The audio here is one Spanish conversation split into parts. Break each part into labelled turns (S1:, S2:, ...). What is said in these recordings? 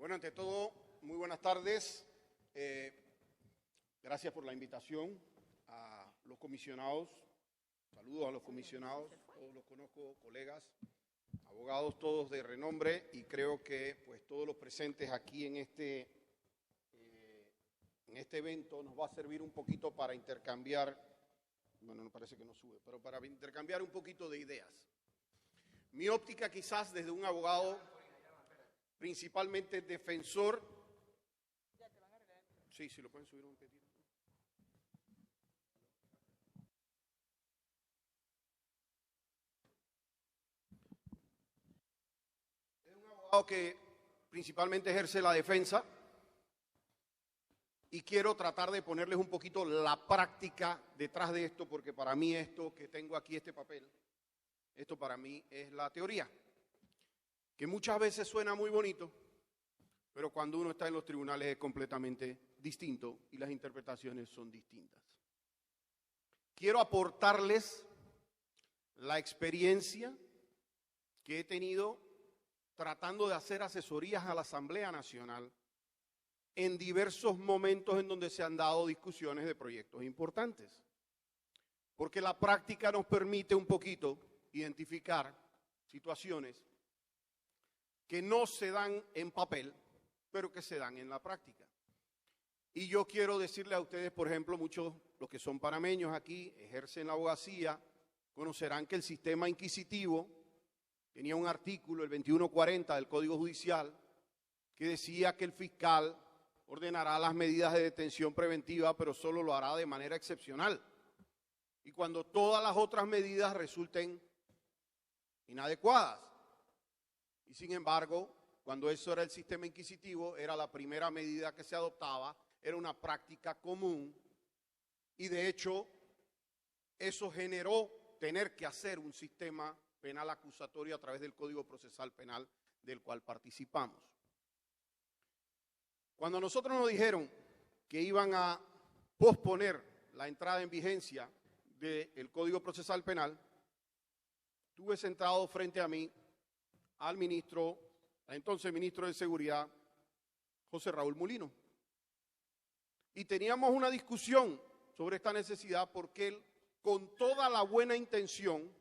S1: Bueno, ante todo, muy buenas tardes. Gracias por la invitación a los comisionados. Saludos a los comisionados, todos los conozco, colegas, abogados todos de renombre, y creo que pues todos los presentes aquí en este evento nos va a servir un poquito para intercambiar, bueno, no parece que no sube, pero para intercambiar un poquito de ideas. Mi óptica quizás desde un abogado principalmente defensor. Sí, lo pueden subir un poquitito. Es un abogado que principalmente ejerce la defensa y quiero tratar de ponerles un poquito la práctica detrás de esto, porque para mí esto que tengo aquí, este papel, esto para mí es la teoría, que muchas veces suena muy bonito, pero cuando uno está en los tribunales es completamente distinto y las interpretaciones son distintas. Quiero aportarles la experiencia que he tenido tratando de hacer asesorías a la Asamblea Nacional en diversos momentos en donde se han dado discusiones de proyectos importantes. Porque la práctica nos permite un poquito identificar situaciones que no se dan en papel, pero que se dan en la práctica. Y yo quiero decirle a ustedes, por ejemplo, muchos, los que son panameños aquí, ejercen la abogacía, conocerán que el sistema inquisitivo tenía un artículo, el 2140 del Código Judicial, que decía que el fiscal ordenará las medidas de detención preventiva, pero solo lo hará de manera excepcional. Y cuando todas las otras medidas resulten inadecuadas. Y sin embargo, cuando eso era el sistema inquisitivo, era la primera medida que se adoptaba, era una práctica común, y de hecho eso generó tener que hacer un sistema penal acusatorio a través del Código Procesal Penal del cual participamos. Cuando nosotros nos dijeron que iban a posponer la entrada en vigencia del Código Procesal Penal, tuve sentado frente a mí al ministro, entonces ministro de Seguridad, José Raúl Mulino. Y teníamos una discusión sobre esta necesidad porque él, con toda la buena intención,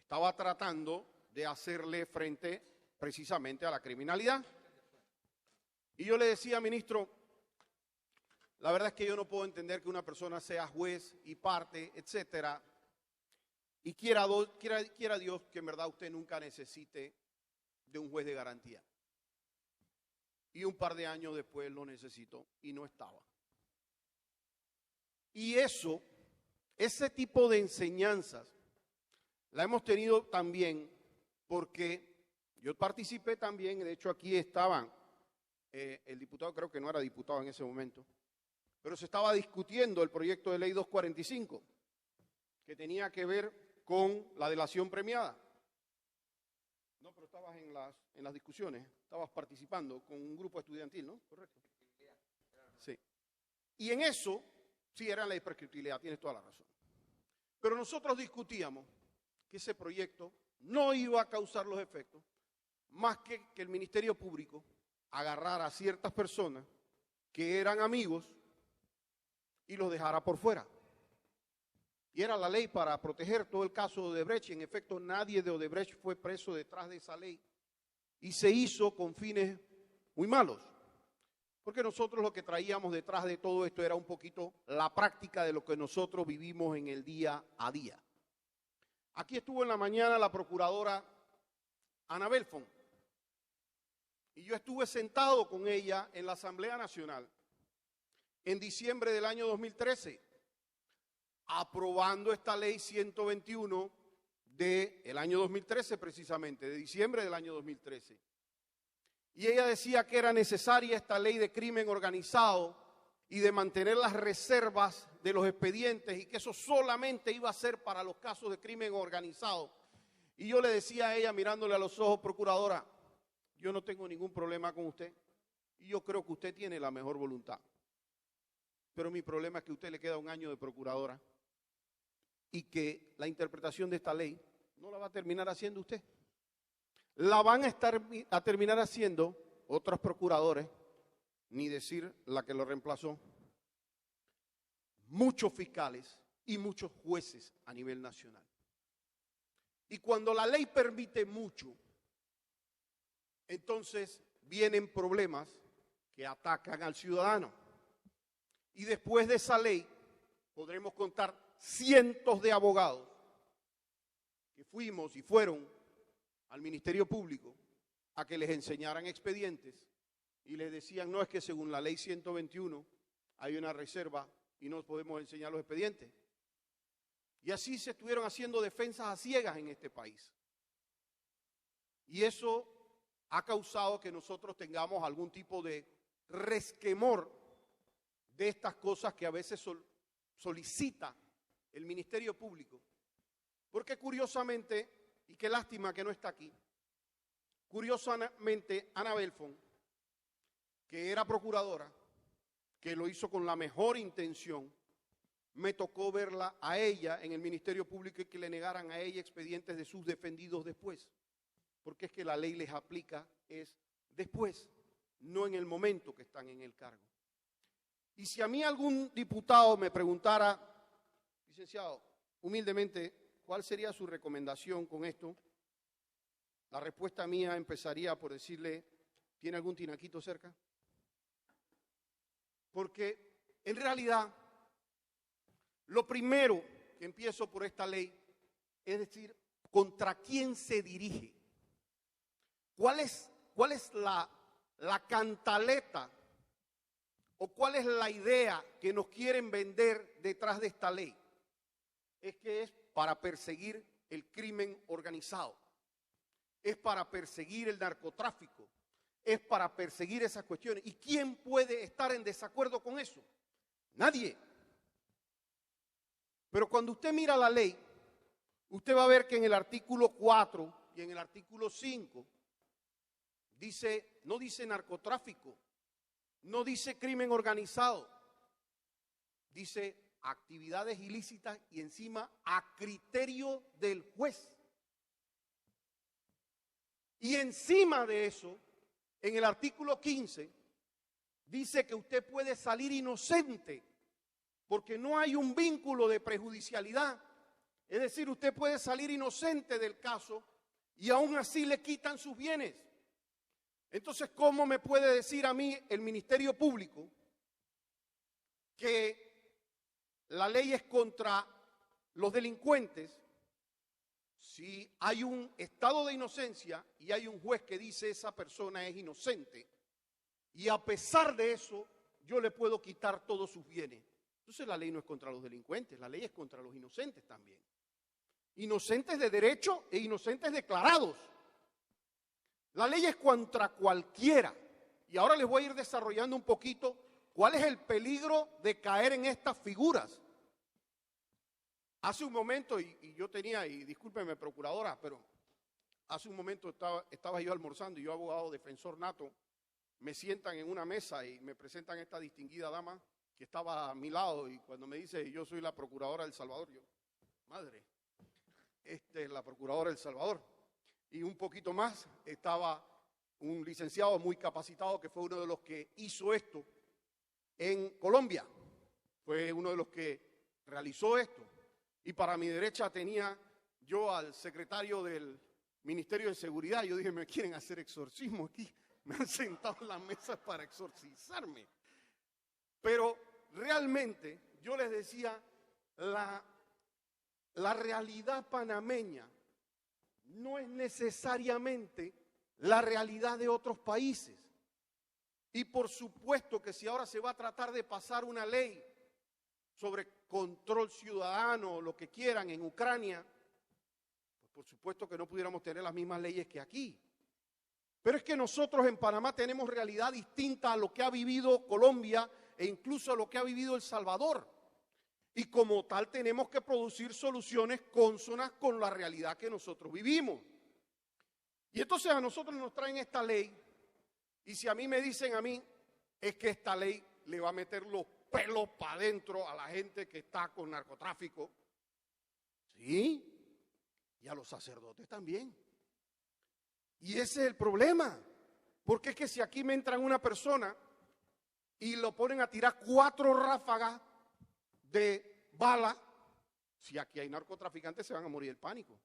S1: estaba tratando de hacerle frente precisamente a la criminalidad. Y yo le decía, ministro, la verdad es que yo no puedo entender que una persona sea juez y parte, etcétera, y quiera Dios que en verdad usted nunca necesite de un juez de garantía. Y un par de años después lo necesitó y no estaba. Y ese tipo de enseñanzas la hemos tenido también porque yo participé también, de hecho aquí estaban, el diputado creo que no era diputado en ese momento, pero se estaba discutiendo el proyecto de ley 245, que tenía que ver con la delación premiada. No, pero estabas en las discusiones, estabas participando con un grupo estudiantil, ¿no? Correcto. Sí. Y en eso, sí, era la imprescriptibilidad, tienes toda la razón. Pero nosotros discutíamos que ese proyecto no iba a causar los efectos más que el Ministerio Público agarrara a ciertas personas que eran amigos y los dejara por fuera. Y era la ley para proteger todo el caso de Odebrecht, y en efecto nadie de Odebrecht fue preso detrás de esa ley. Y se hizo con fines muy malos, porque nosotros lo que traíamos detrás de todo esto era un poquito la práctica de lo que nosotros vivimos en el día a día. Aquí estuvo en la mañana la procuradora Ana Belfon, y yo estuve sentado con ella en la Asamblea Nacional en diciembre del año 2013, aprobando esta ley 121 del año 2013 precisamente, de diciembre del año 2013. Y ella decía que era necesaria esta ley de crimen organizado y de mantener las reservas de los expedientes, y que eso solamente iba a ser para los casos de crimen organizado. Y yo le decía a ella, mirándole a los ojos, procuradora, yo no tengo ningún problema con usted y yo creo que usted tiene la mejor voluntad. Pero mi problema es que a usted le queda un año de procuradora y que la interpretación de esta ley no la va a terminar haciendo usted. La van a terminar haciendo otros procuradores, ni decir la que lo reemplazó, muchos fiscales y muchos jueces a nivel nacional. Y cuando la ley permite mucho, entonces vienen problemas que atacan al ciudadano. Y después de esa ley podremos contar cientos de abogados que fuimos y fueron al Ministerio Público a que les enseñaran expedientes y les decían, no, es que según la ley 121 hay una reserva y no podemos enseñar los expedientes. Y así se estuvieron haciendo defensas a ciegas en este país. Y eso ha causado que nosotros tengamos algún tipo de resquemor de estas cosas que a veces solicita el Ministerio Público. Porque curiosamente, y qué lástima que no está aquí, curiosamente Ana Belfon, que era procuradora, que lo hizo con la mejor intención, me tocó verla a ella en el Ministerio Público y que le negaran a ella expedientes de sus defendidos después. Porque es que la ley les aplica es después, no en el momento que están en el cargo. Y si a mí algún diputado me preguntara, licenciado, humildemente, ¿cuál sería su recomendación con esto? La respuesta mía empezaría por decirle, ¿tiene algún tinaquito cerca? Porque en realidad, lo primero que empiezo por esta ley es decir, ¿contra quién se dirige? ¿Cuál es la cantaleta o cuál es la idea que nos quieren vender detrás de esta ley? Es que es para perseguir el crimen organizado, es para perseguir el narcotráfico, es para perseguir esas cuestiones. ¿Y quién puede estar en desacuerdo con eso? Nadie. Pero cuando usted mira la ley, usted va a ver que en el artículo 4 y en el artículo 5 dice, no dice narcotráfico, no dice crimen organizado, dice actividades ilícitas y encima a criterio del juez. Y encima de eso, en el artículo 15, dice que usted puede salir inocente porque no hay un vínculo de prejudicialidad. Es decir, usted puede salir inocente del caso y aún así le quitan sus bienes. Entonces, ¿cómo me puede decir a mí el Ministerio Público que la ley es contra los delincuentes si hay un estado de inocencia y hay un juez que dice esa persona es inocente y a pesar de eso yo le puedo quitar todos sus bienes? Entonces la ley no es contra los delincuentes, la ley es contra los inocentes también. Inocentes de derecho e inocentes declarados. La ley es contra cualquiera. Y ahora les voy a ir desarrollando un poquito cuál es el peligro de caer en estas figuras. Hace un momento, y yo tenía, y discúlpeme procuradora, pero hace un momento estaba yo almorzando y yo, abogado defensor nato, me sientan en una mesa y me presentan esta distinguida dama que estaba a mi lado y cuando me dice yo soy la procuradora del Salvador, yo, madre, esta es la procuradora del Salvador. Y un poquito más estaba un licenciado muy capacitado que fue uno de los que hizo esto en Colombia. Fue uno de los que realizó esto. Y para mi derecha tenía yo al secretario del Ministerio de Seguridad. Yo dije, me quieren hacer exorcismo aquí. Me han sentado en la mesa para exorcizarme. Pero realmente, yo les decía, la realidad panameña no es necesariamente la realidad de otros países. Y por supuesto que si ahora se va a tratar de pasar una ley sobre control ciudadano o lo que quieran en Ucrania, pues por supuesto que no pudiéramos tener las mismas leyes que aquí. Pero es que nosotros en Panamá tenemos realidad distinta a lo que ha vivido Colombia e incluso a lo que ha vivido El Salvador. Y como tal tenemos que producir soluciones cónsonas con la realidad que nosotros vivimos. Y entonces a nosotros nos traen esta ley y si a mí me dicen a mí es que esta ley le va a meter los pelos para adentro a la gente que está con narcotráfico, sí, y a los sacerdotes también. Y ese es el problema, Porque es que si aquí me entran una persona y lo ponen a tirar 4 ráfagas de bala, si aquí hay narcotraficantes se van a morir del pánico.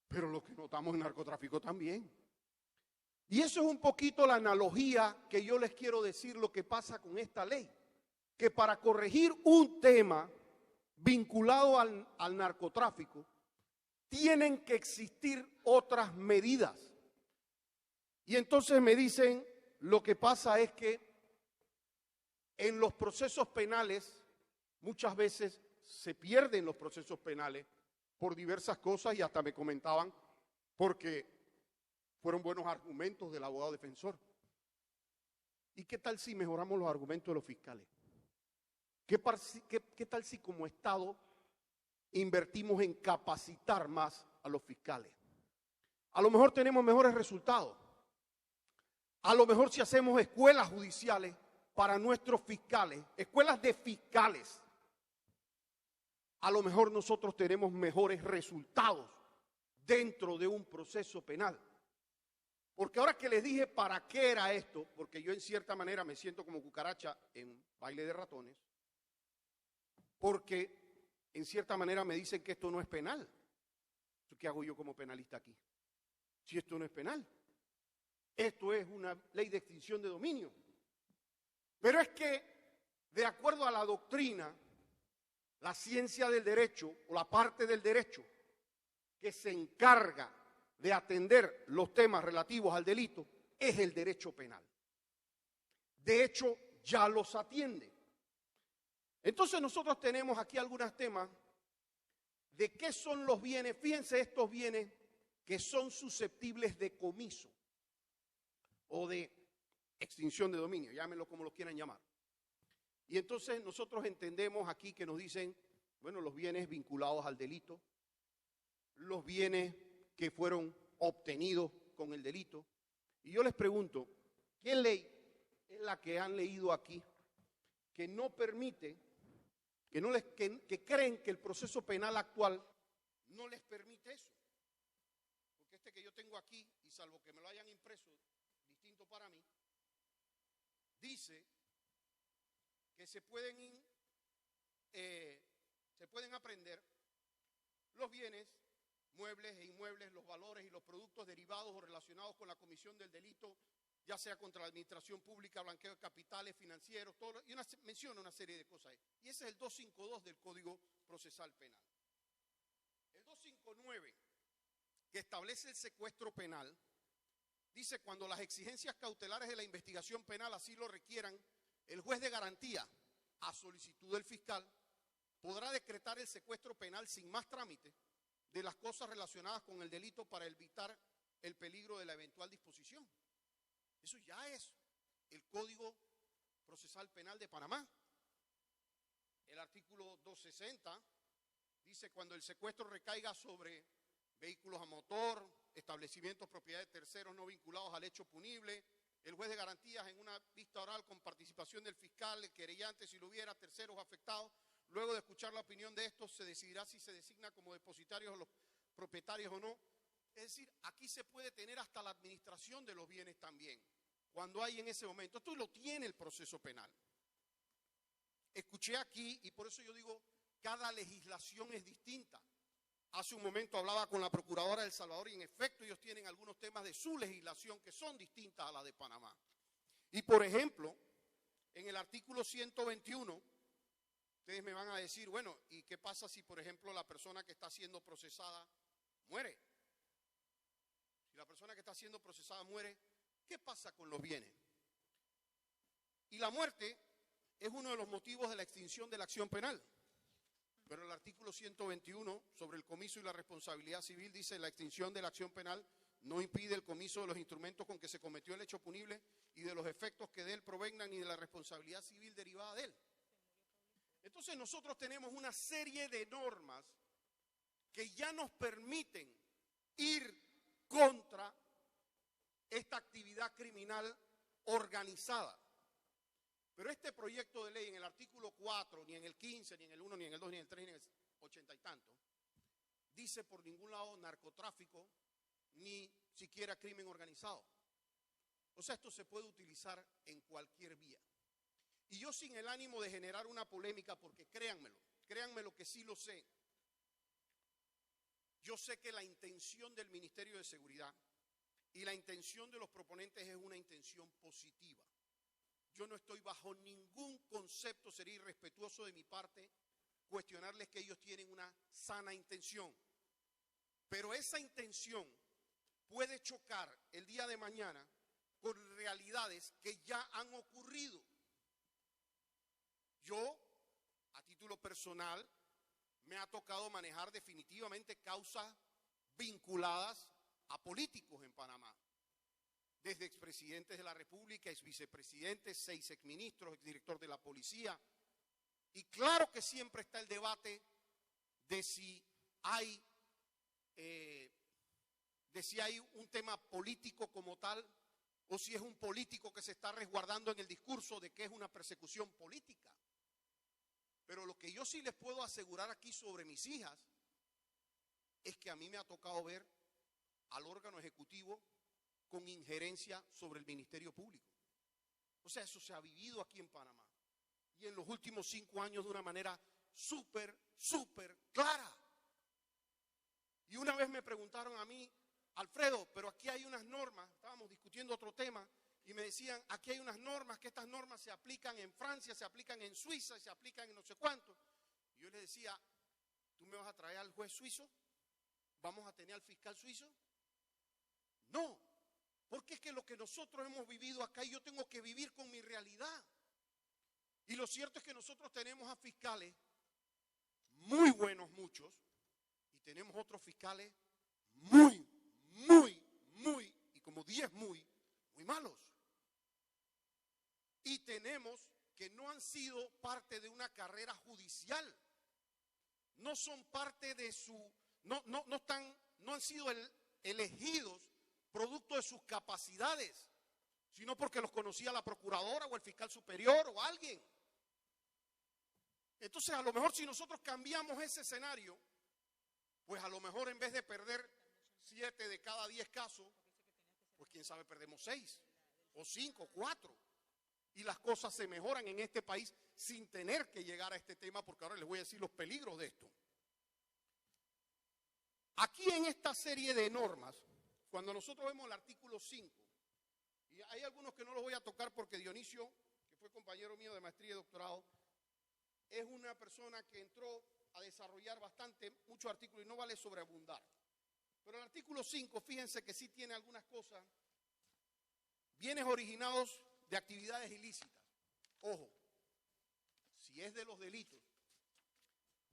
S1: Pero los que no estamos en narcotráfico también. Y eso es un poquito la analogía que yo les quiero decir lo que pasa con esta ley. Que para corregir un tema vinculado al narcotráfico, tienen que existir otras medidas. Y entonces me dicen, lo que pasa es que en los procesos penales, muchas veces se pierden los procesos penales por diversas cosas y hasta me comentaban porque fueron buenos argumentos del abogado defensor. ¿Y qué tal si mejoramos los argumentos de los fiscales? ¿Qué tal si como Estado invertimos en capacitar más a los fiscales? A lo mejor tenemos mejores resultados. A lo mejor si hacemos escuelas judiciales para nuestros fiscales, escuelas de fiscales, a lo mejor nosotros tenemos mejores resultados dentro de un proceso penal. Porque ahora que les dije para qué era esto, porque yo en cierta manera me siento como cucaracha en baile de ratones, porque en cierta manera me dicen que esto no es penal. ¿Qué hago yo como penalista aquí? Si esto no es penal. Esto es una ley de extinción de dominio. Pero es que, de acuerdo a la doctrina, la ciencia del derecho, o la parte del derecho que se encarga de atender los temas relativos al delito, es el derecho penal. De hecho, ya los atiende. Entonces nosotros tenemos aquí algunos temas de qué son los bienes. Fíjense estos bienes que son susceptibles de comiso o de extinción de dominio, llámenlo como lo quieran llamar. Y entonces nosotros entendemos aquí que nos dicen, bueno, los bienes vinculados al delito, los bienes que fueron obtenidos con el delito. Y yo les pregunto, ¿qué ley es la que han leído aquí que no permite, que creen que el proceso penal actual no les permite eso? Porque este que yo tengo aquí, y salvo que me lo hayan impreso distinto para mí, dice que se pueden aprender los bienes, muebles e inmuebles, los valores y los productos derivados o relacionados con la comisión del delito, ya sea contra la administración pública, blanqueo de capitales financieros, todo, y menciona una serie de cosas ahí. Y ese es el 252 del Código Procesal Penal. El 259, que establece el secuestro penal, dice: cuando las exigencias cautelares de la investigación penal así lo requieran, el juez de garantía, a solicitud del fiscal, podrá decretar el secuestro penal sin más trámite de las cosas relacionadas con el delito para evitar el peligro de la eventual disposición. Eso ya es el Código Procesal Penal de Panamá. El artículo 260 dice: cuando el secuestro recaiga sobre vehículos a motor, establecimientos propiedad de terceros no vinculados al hecho punible, el juez de garantías en una vista oral con participación del fiscal, el querellante, si lo hubiera, terceros afectados, luego de escuchar la opinión de estos, se decidirá si se designa como depositarios a los propietarios o no. Es decir, aquí se puede tener hasta la administración de los bienes también, cuando hay en ese momento. Esto lo tiene el proceso penal. Escuché aquí, y por eso yo digo, cada legislación es distinta. Hace un momento hablaba con la Procuradora de El Salvador y en efecto ellos tienen algunos temas de su legislación que son distintas a las de Panamá. Y por ejemplo, en el artículo 121, ustedes me van a decir, bueno, ¿y qué pasa si por ejemplo la persona que está siendo procesada muere? Si la persona que está siendo procesada muere, ¿qué pasa con los bienes? Y la muerte es uno de los motivos de la extinción de la acción penal. Pero el artículo 121 sobre el comiso y la responsabilidad civil dice: la extinción de la acción penal no impide el comiso de los instrumentos con que se cometió el hecho punible y de los efectos que de él provengan ni de la responsabilidad civil derivada de él. Entonces nosotros tenemos una serie de normas que ya nos permiten ir contra esta actividad criminal organizada. Pero este proyecto de ley en el artículo 4, ni en el 15, ni en el 1, ni en el 2, ni en el 3, ni en el 80 y tanto, dice por ningún lado narcotráfico, ni siquiera crimen organizado. O sea, esto se puede utilizar en cualquier vía. Y yo sin el ánimo de generar una polémica, porque créanmelo que sí lo sé. Yo sé que la intención del Ministerio de Seguridad y la intención de los proponentes es una intención positiva. Yo no estoy bajo ningún concepto, sería irrespetuoso de mi parte cuestionarles que ellos tienen una sana intención. Pero esa intención puede chocar el día de mañana con realidades que ya han ocurrido. Yo, a título personal, me ha tocado manejar definitivamente causas vinculadas a políticos en Panamá. Desde expresidentes de la República, exvicepresidentes, 6 exministros, exdirector de la policía. Y claro que siempre está el debate de si hay un tema político como tal, o si es un político que se está resguardando en el discurso de que es una persecución política. Pero lo que yo sí les puedo asegurar aquí sobre mis hijas es que a mí me ha tocado ver al órgano ejecutivo con injerencia sobre el Ministerio Público. O sea, eso se ha vivido aquí en Panamá. Y en los últimos 5 años de una manera súper clara. Y una vez me preguntaron a mí, Alfredo, pero aquí hay unas normas, estábamos discutiendo otro tema, y me decían, aquí hay unas normas, que estas normas se aplican en Francia, se aplican en Suiza, se aplican en no sé cuánto. Y yo les decía, ¿tú me vas a traer al juez suizo? ¿Vamos a tener al fiscal suizo? No, porque es que lo que nosotros hemos vivido acá, yo tengo que vivir con mi realidad. Y lo cierto es que nosotros tenemos a fiscales muy buenos muchos, y tenemos otros fiscales muy, y como 10 muy malos. Y tenemos que no han sido parte de una carrera judicial, no son parte de su, no han sido elegidos producto de sus capacidades, sino porque los conocía la procuradora o el fiscal superior o alguien. Entonces, a lo mejor si nosotros cambiamos ese escenario, pues a lo mejor en vez de perder 7 de cada 10 casos, pues quién sabe, perdemos 6 o 5, 4. Y las cosas se mejoran en este país sin tener que llegar a este tema, porque ahora les voy a decir los peligros de esto. Aquí en esta serie de normas, cuando nosotros vemos el artículo 5, y hay algunos que no los voy a tocar porque Dionisio, que fue compañero mío de maestría y doctorado, es una persona que entró a desarrollar muchos artículos y no vale sobreabundar. Pero el artículo 5, fíjense que sí tiene algunas cosas. Bienes originados de actividades ilícitas. Ojo, si es de los delitos,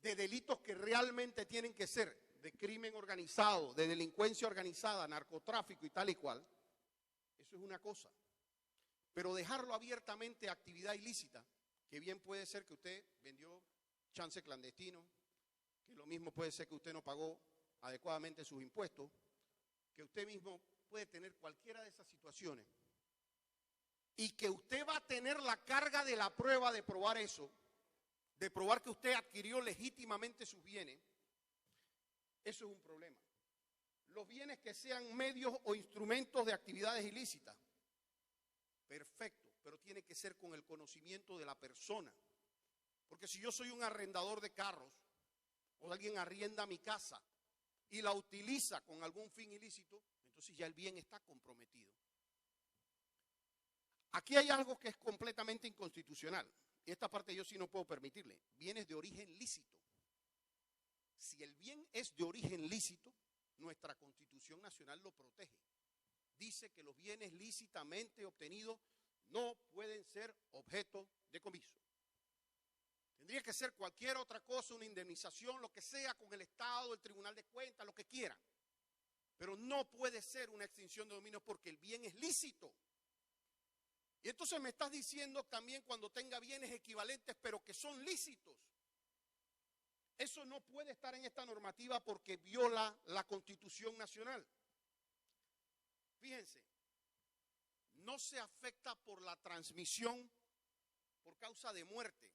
S1: de delitos que realmente tienen que ser de crimen organizado, de delincuencia organizada, narcotráfico y tal y cual, eso es una cosa. Pero dejarlo abiertamente a actividad ilícita, que bien puede ser que usted vendió chance clandestino, que lo mismo puede ser que usted no pagó adecuadamente sus impuestos, que usted mismo puede tener cualquiera de esas situaciones, y que usted va a tener la carga de la prueba de probar eso, de probar que usted adquirió legítimamente sus bienes, eso es un problema. Los bienes que sean medios o instrumentos de actividades ilícitas, perfecto, pero tiene que ser con el conocimiento de la persona. Porque si yo soy un arrendador de carros, o alguien arrienda mi casa y la utiliza con algún fin ilícito, entonces ya el bien está comprometido. Aquí hay algo que es completamente inconstitucional, y esta parte yo sí no puedo permitirle: bienes de origen lícito. Si el bien es de origen lícito, nuestra Constitución Nacional lo protege. Dice que los bienes lícitamente obtenidos no pueden ser objeto de comiso. Tendría que ser cualquier otra cosa, una indemnización, lo que sea, con el Estado, el Tribunal de Cuentas, lo que quieran. Pero no puede ser una extinción de dominio porque el bien es lícito. Y entonces me estás diciendo también cuando tenga bienes equivalentes, pero que son lícitos. Eso no puede estar en esta normativa porque viola la Constitución Nacional. Fíjense, no se afecta por la transmisión por causa de muerte.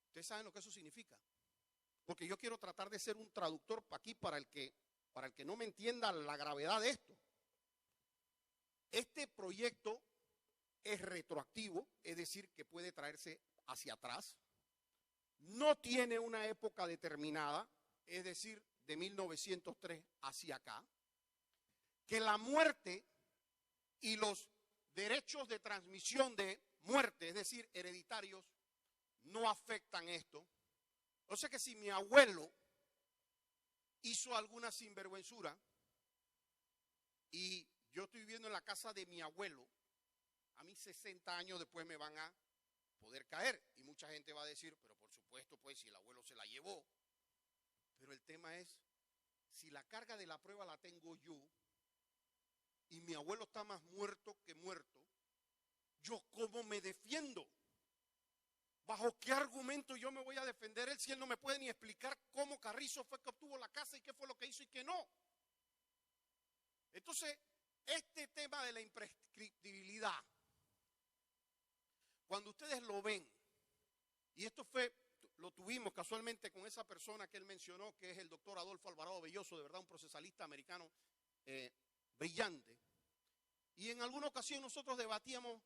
S1: Ustedes saben lo que eso significa. Porque yo quiero tratar de ser un traductor aquí para el que no me entienda la gravedad de esto. Este proyecto es retroactivo, es decir, que puede traerse hacia atrás. No tiene una época determinada, es decir, de 1903 hacia acá. Que la muerte y los derechos de transmisión de muerte, es decir, hereditarios, no afectan esto. O sea que si mi abuelo hizo alguna sinvergüenzura y yo estoy viviendo en la casa de mi abuelo, a mí 60 años después me van a poder caer. Y mucha gente va a decir, pero por supuesto, pues si el abuelo se la llevó. Pero el tema es, si la carga de la prueba la tengo yo y mi abuelo está más muerto que muerto, ¿yo cómo me defiendo? ¿Bajo qué argumento yo me voy a defender él si él no me puede ni explicar cómo Carrizo fue que obtuvo la casa y qué fue lo que hizo y qué no? Entonces, este tema de la imprescriptibilidad, cuando ustedes lo ven, y esto lo tuvimos casualmente con esa persona que él mencionó, que es el doctor Adolfo Alvarado Belloso, de verdad un procesalista americano brillante, y en alguna ocasión nosotros debatíamos,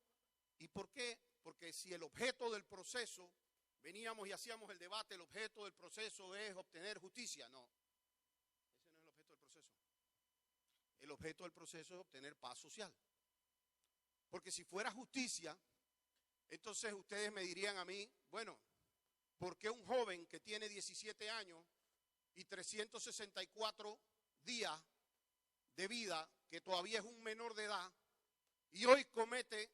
S1: ¿y por qué? Porque si el objeto del proceso, veníamos y hacíamos el debate, el objeto del proceso es obtener justicia. No, ese no es el objeto del proceso. El objeto del proceso es obtener paz social. Porque si fuera justicia, entonces ustedes me dirían a mí, bueno, ¿por qué un joven que tiene 17 años y 364 días de vida, que todavía es un menor de edad, y hoy comete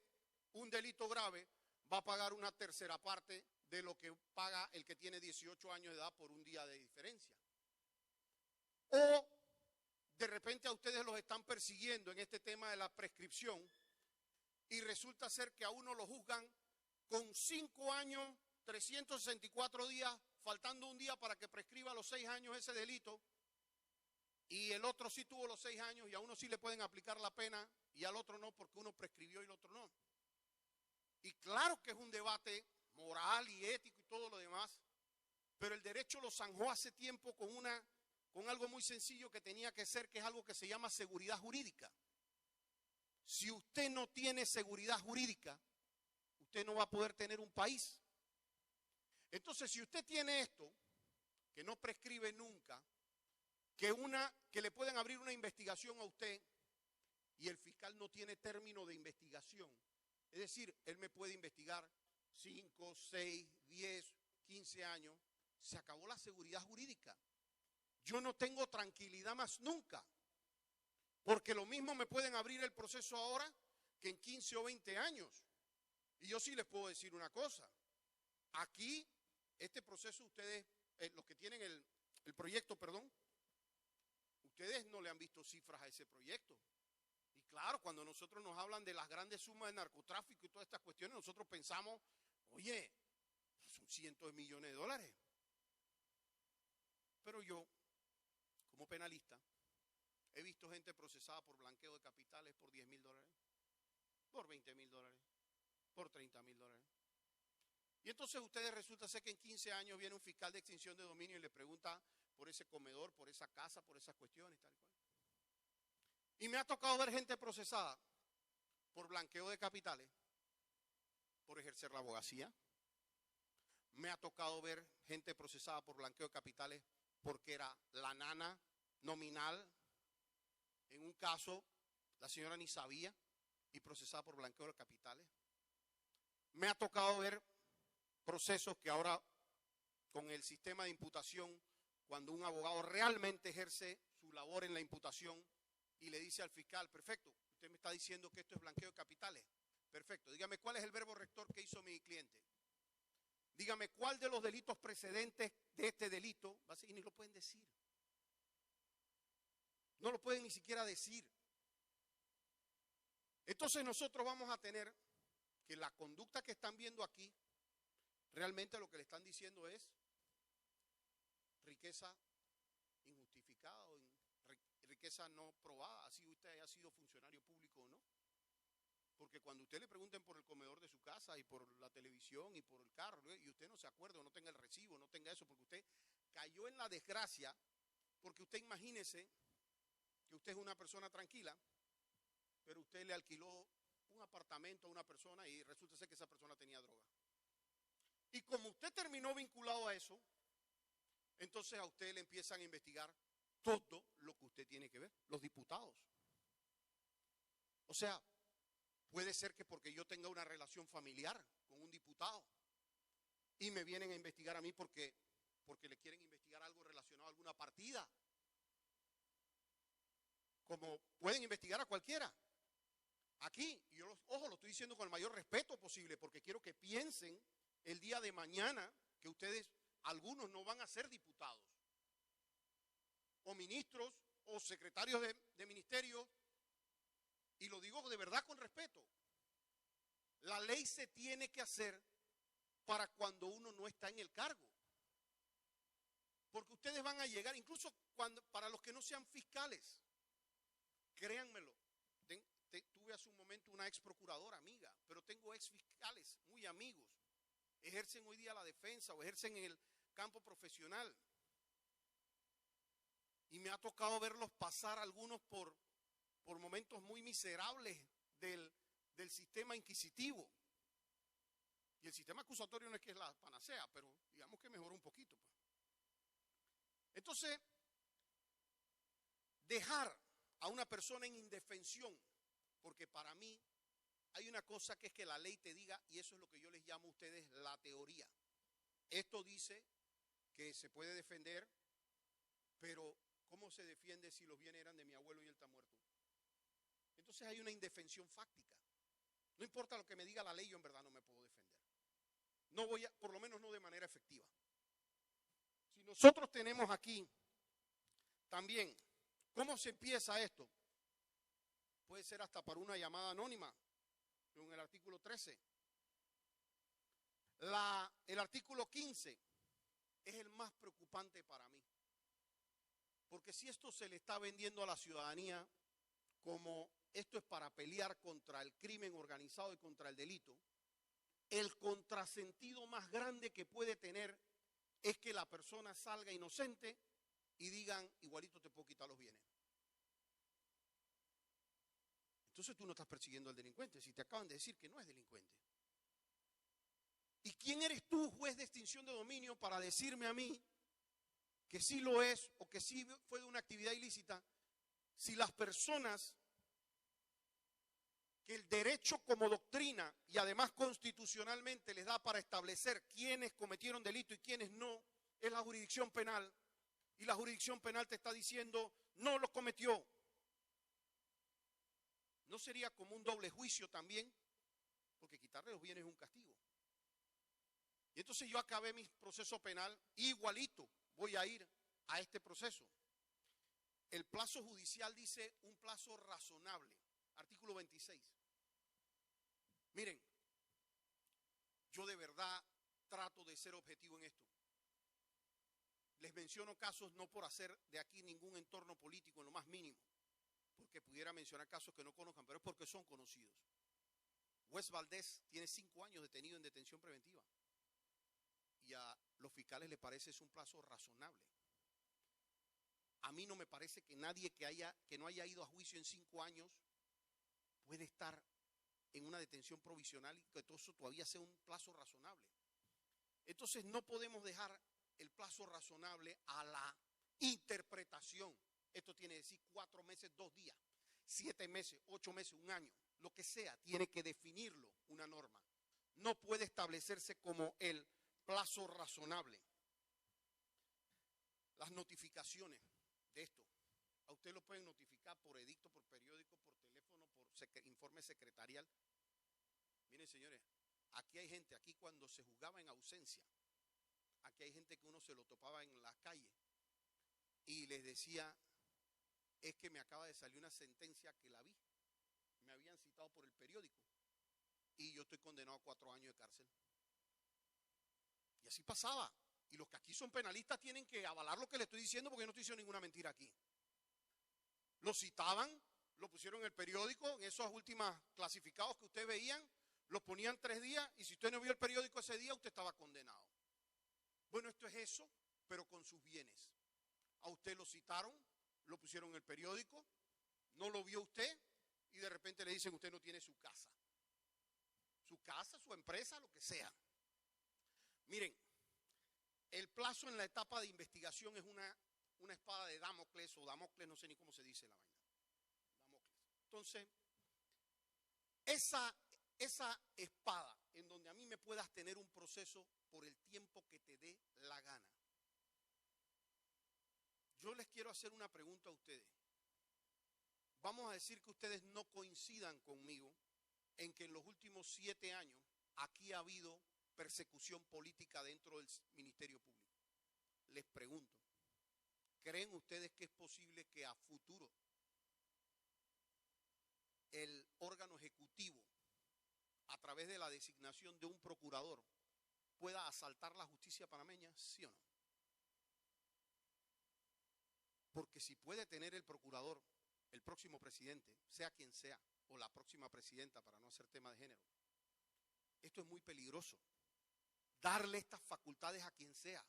S1: un delito grave, va a pagar una tercera parte de lo que paga el que tiene 18 años de edad por un día de diferencia? O de repente a ustedes los están persiguiendo en este tema de la prescripción y resulta ser que a uno lo juzgan con 5 años, 364 días, faltando un día para que prescriba los 6 años ese delito, y el otro sí tuvo los 6 años y a uno sí le pueden aplicar la pena y al otro no, porque uno prescribió y el otro no. Y claro que es un debate moral y ético y todo lo demás, pero el derecho lo zanjó hace tiempo con algo muy sencillo que tenía que ser, que es algo que se llama seguridad jurídica. Si usted no tiene seguridad jurídica, usted no va a poder tener un país. Entonces, si usted tiene esto, que no prescribe nunca, que le pueden abrir una investigación a usted y el fiscal no tiene término de investigación, es decir, él me puede investigar 5, 6, 10, 15 años, se acabó la seguridad jurídica. Yo no tengo tranquilidad más nunca, porque lo mismo me pueden abrir el proceso ahora que en 15 o 20 años. Y yo sí les puedo decir una cosa, aquí, este proceso ustedes, los que tienen el proyecto, perdón, ustedes no le han visto cifras a ese proyecto. Y claro, cuando nosotros nos hablan de las grandes sumas de narcotráfico y todas estas cuestiones, nosotros pensamos, oye, son cientos de millones de dólares. Pero yo, como penalista, he visto gente procesada por blanqueo de capitales por $10,000, por $20,000, por $30,000. Y entonces ustedes resulta ser que en 15 años viene un fiscal de extinción de dominio y le pregunta por ese comedor, por esa casa, por esas cuestiones, tal y cual. Y me ha tocado ver gente procesada por blanqueo de capitales, por ejercer la abogacía. Me ha tocado ver gente procesada por blanqueo de capitales porque era la nana nominal. En un caso, la señora ni sabía y procesada por blanqueo de capitales. Me ha tocado ver procesos que ahora, con el sistema de imputación, cuando un abogado realmente ejerce su labor en la imputación y le dice al fiscal, perfecto, usted me está diciendo que esto es blanqueo de capitales, perfecto, dígame cuál es el verbo rector que hizo mi cliente. Dígame cuál de los delitos precedentes de este delito, y ni lo pueden decir. No lo pueden ni siquiera decir. Entonces nosotros vamos a tener que la conducta que están viendo aquí, realmente lo que le están diciendo es riqueza injustificada o riqueza no probada, así usted haya sido funcionario público o no. Porque cuando usted le pregunten por el comedor de su casa y por la televisión y por el carro, y usted no se acuerda, no tenga el recibo, no tenga eso, porque usted cayó en la desgracia, porque usted imagínese que usted es una persona tranquila, pero usted le alquiló un apartamento a una persona y resulta ser que esa persona tenía droga. Y como usted terminó vinculado a eso, entonces a usted le empiezan a investigar todo lo que usted tiene que ver, los diputados. O sea, puede ser que porque yo tenga una relación familiar con un diputado y me vienen a investigar a mí porque le quieren investigar algo relacionado a alguna partida. Como pueden investigar a cualquiera. Aquí, y yo ojo, lo estoy diciendo con el mayor respeto posible, porque quiero que piensen el día de mañana que ustedes, algunos no van a ser diputados, o ministros, o secretarios de ministerio, y lo digo de verdad con respeto. La ley se tiene que hacer para cuando uno no está en el cargo. Porque ustedes van a llegar, incluso para los que no sean fiscales, créanmelo, tuve hace un momento una ex procuradora amiga, pero tengo ex fiscales muy amigos, ejercen hoy día la defensa o ejercen en el campo profesional. Y me ha tocado verlos pasar algunos por momentos muy miserables del sistema inquisitivo. Y el sistema acusatorio no es que es la panacea, pero digamos que mejoró un poquito. Pues. Entonces, dejar a una persona en indefensión, porque para mí hay una cosa que es que la ley te diga, y eso es lo que yo les llamo a ustedes la teoría. Esto dice que se puede defender, pero ¿cómo se defiende si los bienes eran de mi abuelo y él está muerto? Entonces hay una indefensión fáctica. No importa lo que me diga la ley, yo en verdad no me puedo defender. No voy a, por lo menos no de manera efectiva. Si nosotros tenemos aquí también, ¿cómo se empieza esto? Puede ser hasta para una llamada anónima, en el artículo 13. El artículo 15 es el más preocupante para mí. Porque si esto se le está vendiendo a la ciudadanía como esto es para pelear contra el crimen organizado y contra el delito, el contrasentido más grande que puede tener es que la persona salga inocente y digan, igualito te puedo quitar los bienes. Entonces tú no estás persiguiendo al delincuente, si te acaban de decir que no es delincuente. ¿Y quién eres tú, juez de extinción de dominio, para decirme a mí que sí lo es o que sí fue de una actividad ilícita, si las personas que el derecho como doctrina y además constitucionalmente les da para establecer quiénes cometieron delito y quiénes no, es la jurisdicción penal, y la jurisdicción penal te está diciendo no lo cometió? ¿No sería como un doble juicio también? Porque quitarle los bienes es un castigo. Y entonces yo acabé mi proceso penal, igualito voy a ir a este proceso. El plazo judicial dice un plazo razonable, artículo 26. Miren, yo de verdad trato de ser objetivo en esto. Les menciono casos no por hacer de aquí ningún entorno político en lo más mínimo, porque pudiera mencionar casos que no conozcan, pero es porque son conocidos. Wes Valdés tiene 5 años detenido en detención preventiva y a los fiscales les parece es un plazo razonable. A mí no me parece que nadie que no haya ido a juicio en 5 años puede estar en una detención provisional y que todo eso todavía sea un plazo razonable. Entonces no podemos dejar el plazo razonable a la interpretación. Esto tiene que decir 4 meses, 2 días, 7 meses, 8 meses, 1 año, lo que sea, tiene que definirlo una norma. No puede establecerse como el plazo razonable. Las notificaciones de esto, a usted lo pueden notificar por edicto, por periódico, por teléfono, por informe secretarial. Miren, señores, aquí hay gente, aquí cuando se juzgaba en ausencia, aquí hay gente que uno se lo topaba en la calle y les decía, es que me acaba de salir una sentencia que la vi, me habían citado por el periódico y yo estoy condenado a 4 años de cárcel. Y así pasaba. Y los que aquí son penalistas tienen que avalar lo que le estoy diciendo porque yo no estoy diciendo ninguna mentira aquí. Lo citaban, lo pusieron en el periódico, en esos últimos clasificados que ustedes veían, los ponían 3 días y si usted no vio el periódico ese día, usted estaba condenado. Bueno, esto es eso, pero con sus bienes. A usted lo citaron, lo pusieron en el periódico, no lo vio usted, y de repente le dicen usted no tiene su casa, su empresa, lo que sea. Miren, el plazo en la etapa de investigación es una espada de Damocles o Damocles, no sé ni cómo se dice la vaina. Damocles. Entonces, esa espada en donde a mí me puedas tener un proceso por el tiempo que te dé la gana. Yo les quiero hacer una pregunta a ustedes. Vamos a decir que ustedes no coincidan conmigo en que en los últimos 7 años aquí ha habido persecución política dentro del Ministerio Público. Les pregunto, ¿creen ustedes que es posible que a futuro el órgano ejecutivo, a través de la designación de un procurador, pueda asaltar la justicia panameña? ¿Sí o no? Porque si puede tener el procurador, el próximo presidente, sea quien sea, o la próxima presidenta, para no hacer tema de género, esto es muy peligroso. Darle estas facultades a quien sea.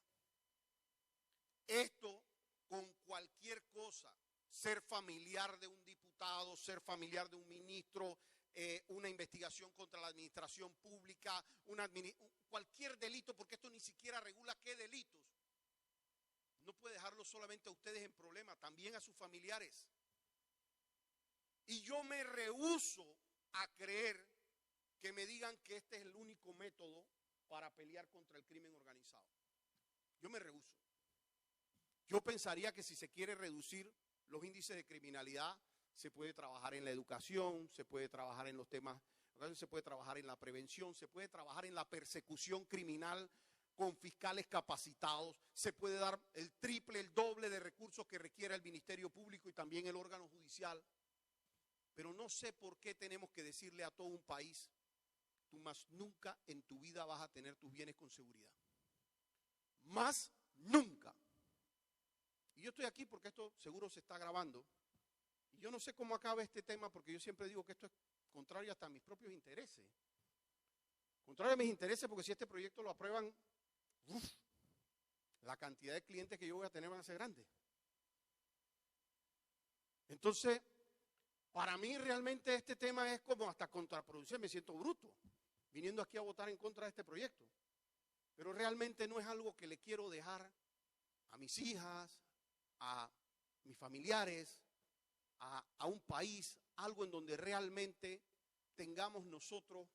S1: Esto con cualquier cosa, ser familiar de un diputado, ser familiar de un ministro, una investigación contra la administración pública, cualquier delito, porque esto ni siquiera regula qué delitos. No puede dejarlo solamente a ustedes en problema, también a sus familiares. Y yo me rehúso a creer que me digan que este es el único método para pelear contra el crimen organizado. Yo me rehúso. Yo pensaría que si se quiere reducir los índices de criminalidad, se puede trabajar en la educación, se puede trabajar en los temas, se puede trabajar en la prevención, se puede trabajar en la persecución criminal con fiscales capacitados, se puede dar el triple, el doble de recursos que requiere el Ministerio Público y también el órgano judicial. Pero no sé por qué tenemos que decirle a todo un país: tú más nunca en tu vida vas a tener tus bienes con seguridad. Más nunca. Y yo estoy aquí porque esto seguro se está grabando. Y yo no sé cómo acaba este tema, porque yo siempre digo que esto es contrario hasta a mis propios intereses. Contrario a mis intereses, porque si este proyecto lo aprueban, la cantidad de clientes que yo voy a tener van a ser grandes. Entonces, para mí realmente este tema es como hasta contraproducente. Me siento bruto viniendo aquí a votar en contra de este proyecto. Pero realmente no es algo que le quiero dejar a mis hijas, a mis familiares, a un país, algo en donde realmente tengamos nosotros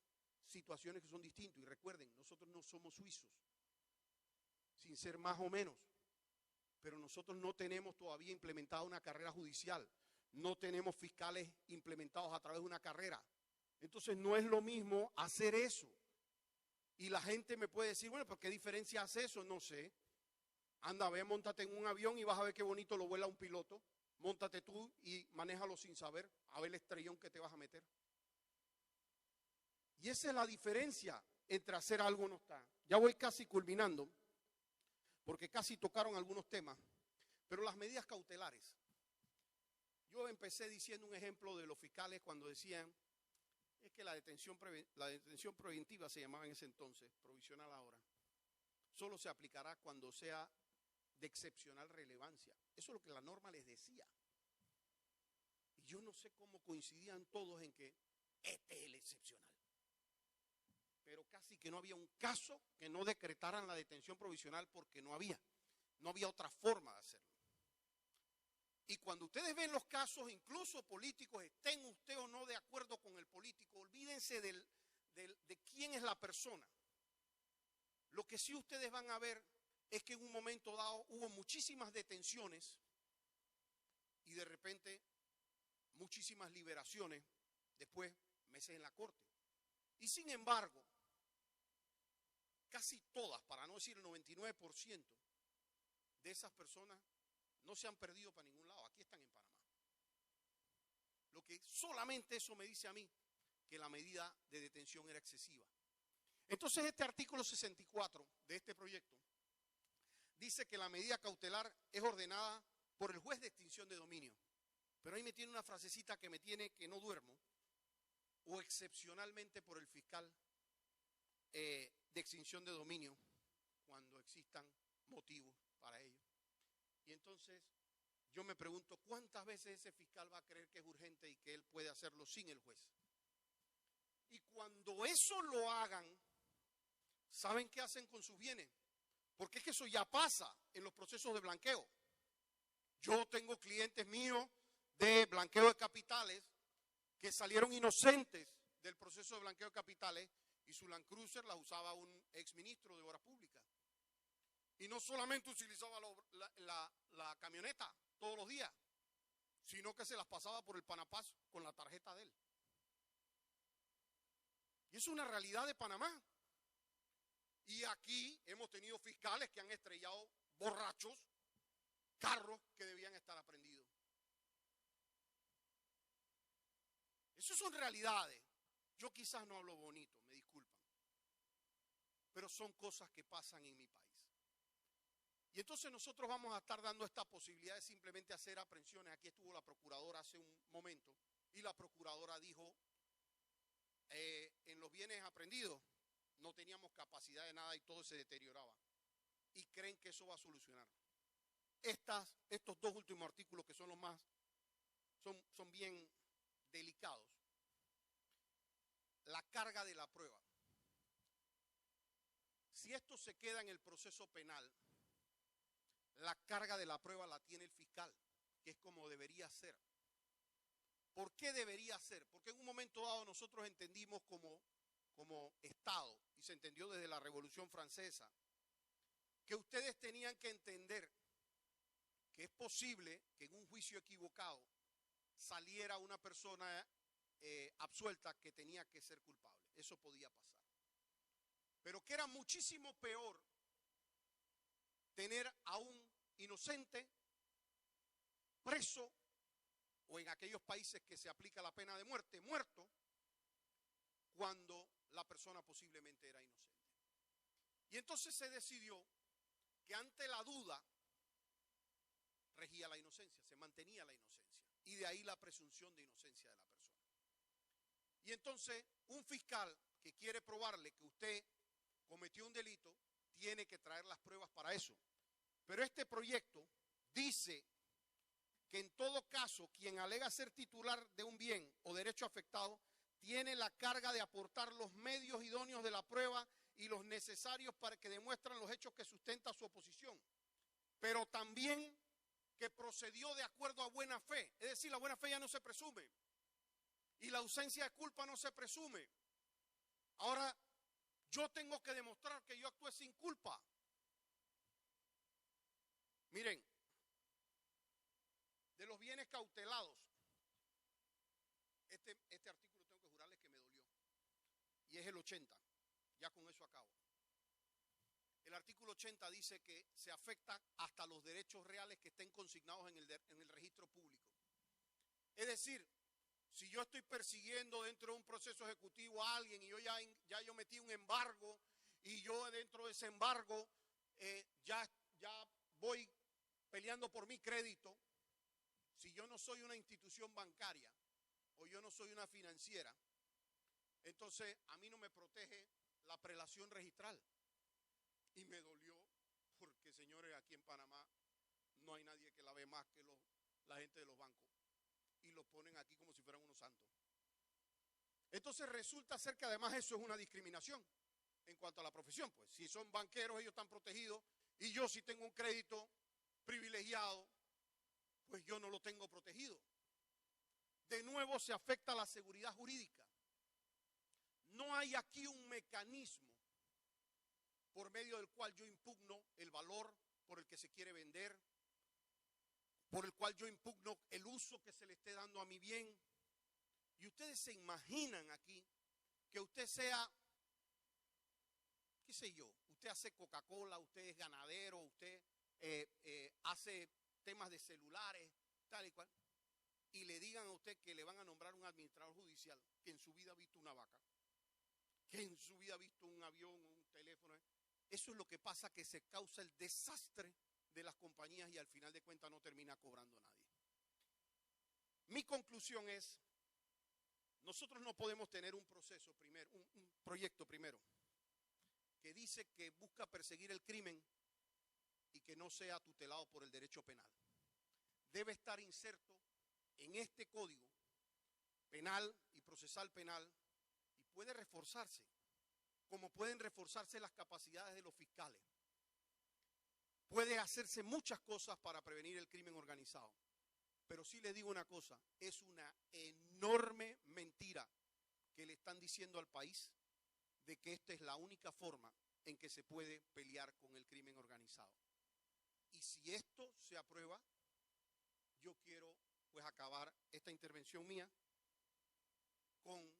S1: situaciones que son distintas. Y recuerden, nosotros no somos suizos, sin ser más o menos, pero nosotros no tenemos todavía implementada una carrera judicial, no tenemos fiscales implementados a través de una carrera. Entonces no es lo mismo hacer eso. Y la gente me puede decir, bueno, ¿pero qué diferencia hace eso? No sé. Anda, ve, móntate en un avión y vas a ver qué bonito lo vuela un piloto. Móntate tú y manéjalo sin saber, a ver el estrellón que te vas a meter. Y esa es la diferencia entre hacer algo o no está. Ya voy casi culminando, porque casi tocaron algunos temas, pero las medidas cautelares. Yo empecé diciendo un ejemplo de los fiscales cuando decían, es que la detención preventiva se llamaba en ese entonces, provisional ahora, solo se aplicará cuando sea de excepcional relevancia. Eso es lo que la norma les decía. Y yo no sé cómo coincidían todos en que este es el excepcional. Pero casi que no había un caso que no decretaran la detención provisional porque no había otra forma de hacerlo. Y cuando ustedes ven los casos, incluso políticos, estén usted o no de acuerdo con el político, olvídense de quién es la persona. Lo que sí ustedes van a ver es que en un momento dado hubo muchísimas detenciones y de repente muchísimas liberaciones, después meses en la corte. Y sin embargo, casi todas, para no decir el 99% de esas personas no se han perdido para ningún lado, aquí están en Panamá. Lo que solamente eso me dice a mí que la medida de detención era excesiva. Entonces este artículo 64 de este proyecto dice que la medida cautelar es ordenada por el juez de extinción de dominio. Pero ahí me tiene una frasecita que me tiene que no duermo, o excepcionalmente por el fiscal de extinción de dominio, cuando existan motivos para ello. Y entonces yo me pregunto cuántas veces ese fiscal va a creer que es urgente y que él puede hacerlo sin el juez. Y cuando eso lo hagan, ¿saben qué hacen con sus bienes? Porque es que eso ya pasa en los procesos de blanqueo. Yo tengo clientes míos de blanqueo de capitales que salieron inocentes del proceso de blanqueo de capitales y su Land Cruiser la usaba un exministro de Obras Públicas. Y no solamente utilizaba la camioneta todos los días, sino que se las pasaba por el Panapaz con la tarjeta de él. Y es una realidad de Panamá. Y aquí hemos tenido fiscales que han estrellado borrachos carros que debían estar aprendidos. Eso son realidades. Yo quizás no hablo bonito, me disculpan. Pero son cosas que pasan en mi país. Y entonces nosotros vamos a estar dando esta posibilidad de simplemente hacer aprehensiones. Aquí estuvo la procuradora hace un momento y la procuradora dijo, en los bienes aprendidos no teníamos capacidad de nada y todo se deterioraba. Y creen que eso va a solucionar. Estos dos últimos artículos que son los más, son bien delicados. La carga de la prueba. Si esto se queda en el proceso penal, la carga de la prueba la tiene el fiscal, que es como debería ser. ¿Por qué debería ser? Porque en un momento dado nosotros entendimos como Estado, y se entendió desde la Revolución Francesa, que ustedes tenían que entender que es posible que en un juicio equivocado saliera una persona absuelta que tenía que ser culpable. Eso podía pasar. Pero que era muchísimo peor tener a un inocente preso, o en aquellos países que se aplica la pena de muerte, muerto, cuando la persona posiblemente era inocente. Y entonces se decidió que ante la duda regía la inocencia, se mantenía la inocencia. Y de ahí la presunción de inocencia de la persona. Y entonces un fiscal que quiere probarle que usted cometió un delito, tiene que traer las pruebas para eso. Pero este proyecto dice que en todo caso, quien alega ser titular de un bien o derecho afectado, tiene la carga de aportar los medios idóneos de la prueba y los necesarios para que demuestren los hechos que sustentan su oposición. Pero también que procedió de acuerdo a buena fe. Es decir, la buena fe ya no se presume. Y la ausencia de culpa no se presume. Ahora, yo tengo que demostrar que yo actué sin culpa. Miren, de los bienes cautelados, este artículo tengo que jurarles que me dolió. Y es el 80. Ya con eso acabo. El artículo 80 dice que se afecta hasta los derechos reales que estén consignados en el registro público. Es decir, si yo estoy persiguiendo dentro de un proceso ejecutivo a alguien y yo ya metí un embargo y yo dentro de ese embargo ya voy peleando por mi crédito, si yo no soy una institución bancaria o yo no soy una financiera, entonces a mí no me protege la prelación registral. Y me dolió porque, señores, aquí en Panamá no hay nadie que la ve más que la gente de los bancos. Y lo ponen aquí como si fueran unos santos. Entonces resulta ser que además eso es una discriminación en cuanto a la profesión. Pues si son banqueros ellos están protegidos y yo si tengo un crédito privilegiado, pues yo no lo tengo protegido. De nuevo se afecta la seguridad jurídica. No hay aquí un mecanismo por medio del cual yo impugno el valor por el que se quiere vender, por el cual yo impugno el uso que se le esté dando a mi bien. Y ustedes se imaginan aquí que usted sea, qué sé yo, usted hace Coca-Cola, usted es ganadero, usted hace temas de celulares, tal y cual, y le digan a usted que le van a nombrar un administrador judicial que en su vida ha visto una vaca, que en su vida ha visto un avión o un teléfono. Eso es lo que pasa, que se causa el desastre de las compañías y al final de cuentas no termina cobrando nadie. Mi conclusión es, nosotros no podemos tener un proceso primero, un proyecto primero, que dice que busca perseguir el crimen y que no sea tutelado por el derecho penal. debe estar inserto en este código penal y procesal penal y puede reforzarse, como pueden reforzarse las capacidades de los fiscales. Puede hacerse muchas cosas para prevenir el crimen organizado. Pero sí les digo una cosa, es una enorme mentira que le están diciendo al país de que esta es la única forma en que se puede pelear con el crimen organizado. Y si esto se aprueba, yo quiero pues acabar esta intervención mía con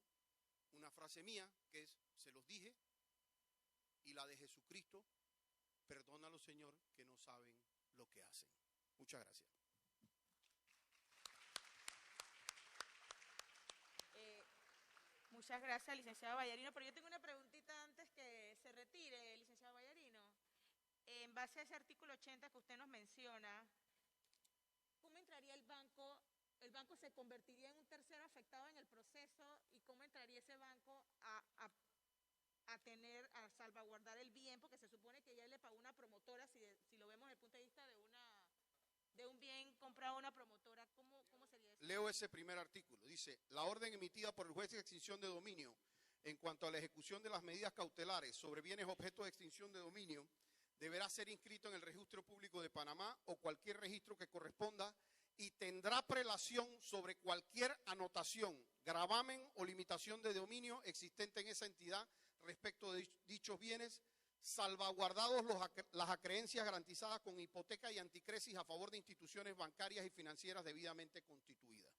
S1: una frase mía que es, se los dije, y la de Jesucristo, perdónalos, Señor, que no saben lo que hacen. Muchas gracias.
S2: Muchas gracias, licenciado Vallarino, pero yo tengo una preguntita antes que se retire, licenciado Vallarino. En base a ese artículo 80 que usted nos menciona, ¿cómo entraría el banco? ¿El banco se convertiría en un tercero afectado en el proceso? ¿Y cómo entraría ese banco a salvaguardar el bien? Porque se supone que ya le pagó una promotora, si lo vemos desde el punto de vista de un bien comprado a una promotora, ¿cómo sería eso?
S1: Leo ese primer artículo. Dice, la orden emitida por el juez de extinción de dominio en cuanto a la ejecución de las medidas cautelares sobre bienes objeto de extinción de dominio deberá ser inscrito en el Registro Público de Panamá o cualquier registro que corresponda y tendrá prelación sobre cualquier anotación, gravamen o limitación de dominio existente en esa entidad respecto de dichos bienes, salvaguardados las acreencias garantizadas con hipoteca y anticresis a favor de instituciones bancarias y financieras debidamente constituidas.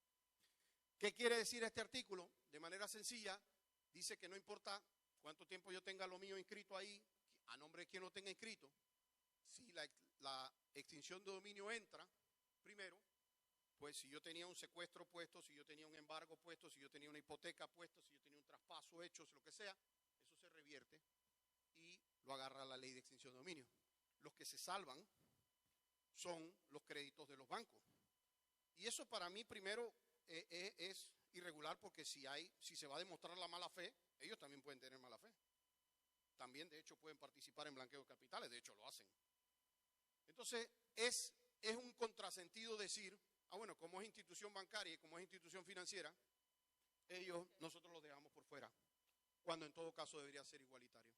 S1: ¿Qué quiere decir este artículo? De manera sencilla, dice que no importa cuánto tiempo yo tenga lo mío inscrito ahí, a nombre de quien lo tenga inscrito, si la extinción de dominio entra, primero, pues si yo tenía un secuestro puesto, si yo tenía un embargo puesto, si yo tenía una hipoteca puesto, si yo tenía un traspaso hecho, lo que sea, eso se revierte y lo agarra la ley de extinción de dominio. Los que se salvan son los créditos de los bancos. Y eso para mí primero es irregular porque si se va a demostrar la mala fe, ellos también pueden tener mala fe. También de hecho pueden participar en blanqueo de capitales, de hecho lo hacen. Entonces es un contrasentido decir, bueno, como es institución bancaria y como es institución financiera, nosotros los dejamos por fuera, cuando en todo caso debería ser igualitario.